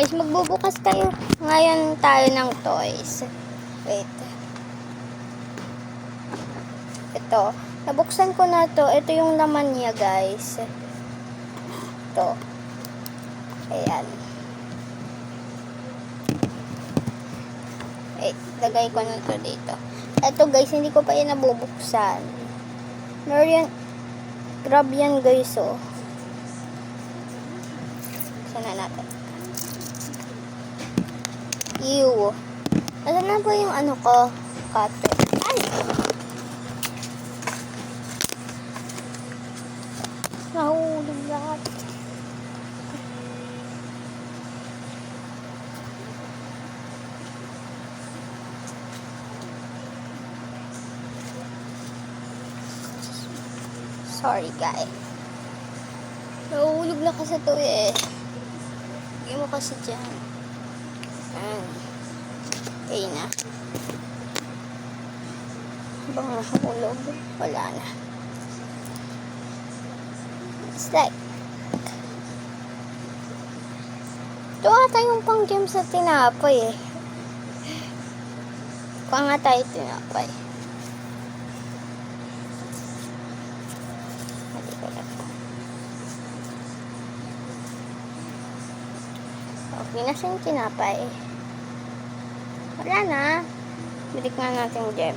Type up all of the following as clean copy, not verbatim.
guys, magbubukas tayo. Ngayon tayo ng toys. Wait. Ito. Nabuksan ko na to. Ito yung laman niya, guys. Ito. Ayan. Lagay ko na to dito. Ito, guys, hindi ko pa yan nabubuksan. Meron yan. Grab yan, guys, oh. Sana natin. Ew. Alam na po yung ano ko. Cutter. Ay! Nahulog lahat. Sorry, guys. Nahulog na kasi to eh. Bigyan mo kasi dyan. Okay na. Habang nahulog, wala na. It's like, ito ata yung pang gem sa tinapay eh. Kuha nga tayo tinapay. Okay na siyang tinapay. Wala na. Bilik na natin gem.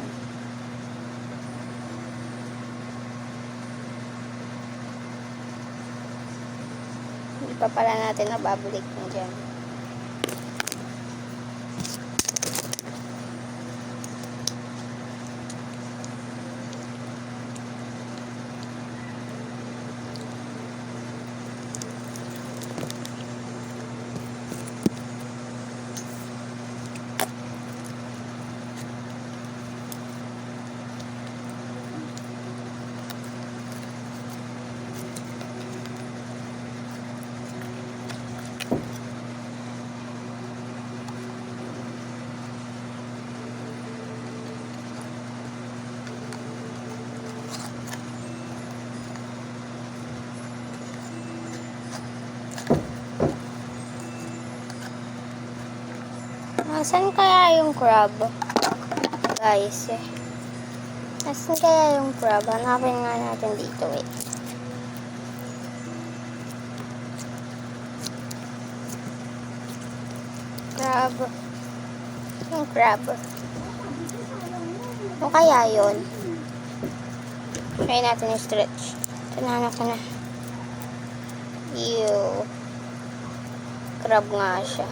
Hindi pa pala natin nababalik yung gem. Saan kaya yung crab? Guys, saan kaya yung crab? Hanapin nga natin dito, wait. Crab. Yung crab. Ano kaya yun? Try natin yung stretch. Tanahanap ko na. Ew. Crab nga siya.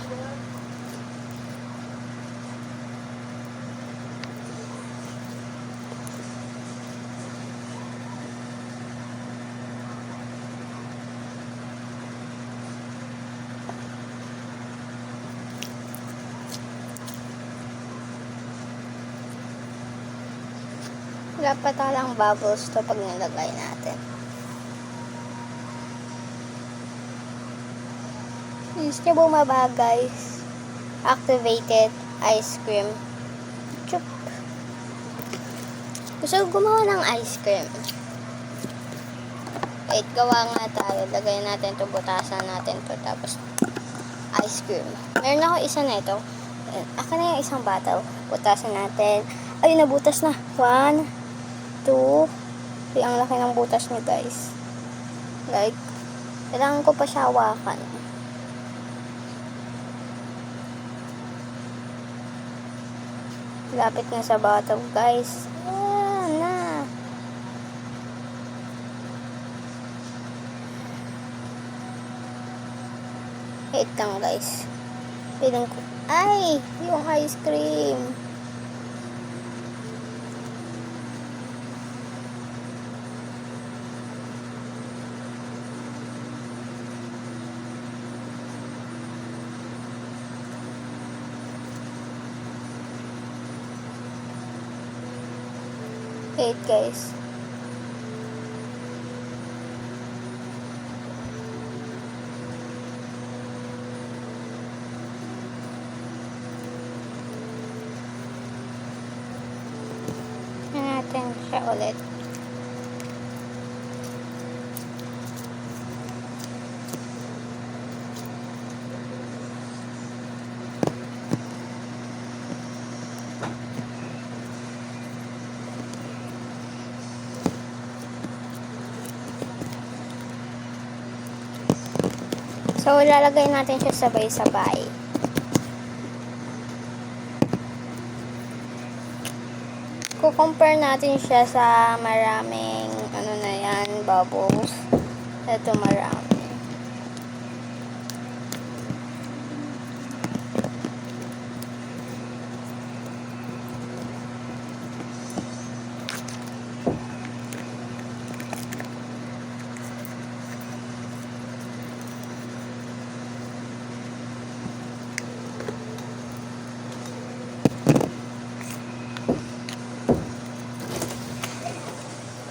Wala pa talang bubbles to pag nilagay natin. Is niya bumaba, guys. Activated ice cream. Chup. Gusto ko gumawa ng ice cream. Wait, gawa nga tayo. Lagay natin to, butasan natin to, tapos ice cream. Meron ako isa na ito. Aka na yung isang bottle. Butasan natin. Ay, nabutas na. 1, 2. Ay, ang laki ng butas niya, guys. Like, kailangan ko pa siya hawakan. Lapit na sa bottle, guys. Ayan na. Wait lang, guys. Piling ko. Ay! Yung ice cream. Wait, guys. Natin siya ulit. So, lalagay natin siya sabay-sabay. Kukompare natin siya sa maraming, ano na yan, bubbles. Ito marami.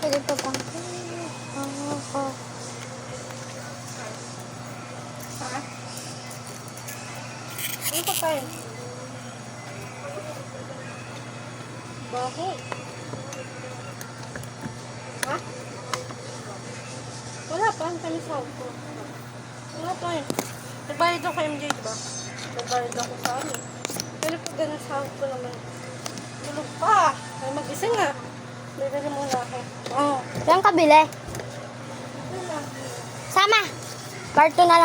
Pwede pa bang? Ano pa tayo? Baho. Ha? Wala pa. Ang kami sa ko. Wala pa eh. Nagbayad ako kay MJ, diba? Nagbayad ako sa amin. Pero pag ganun sa ko naman, tulog pa. Ay, mag-ising nga. Bibili muna ako. Oo. Saan ka bili? Wala. Sama! Karton na lang.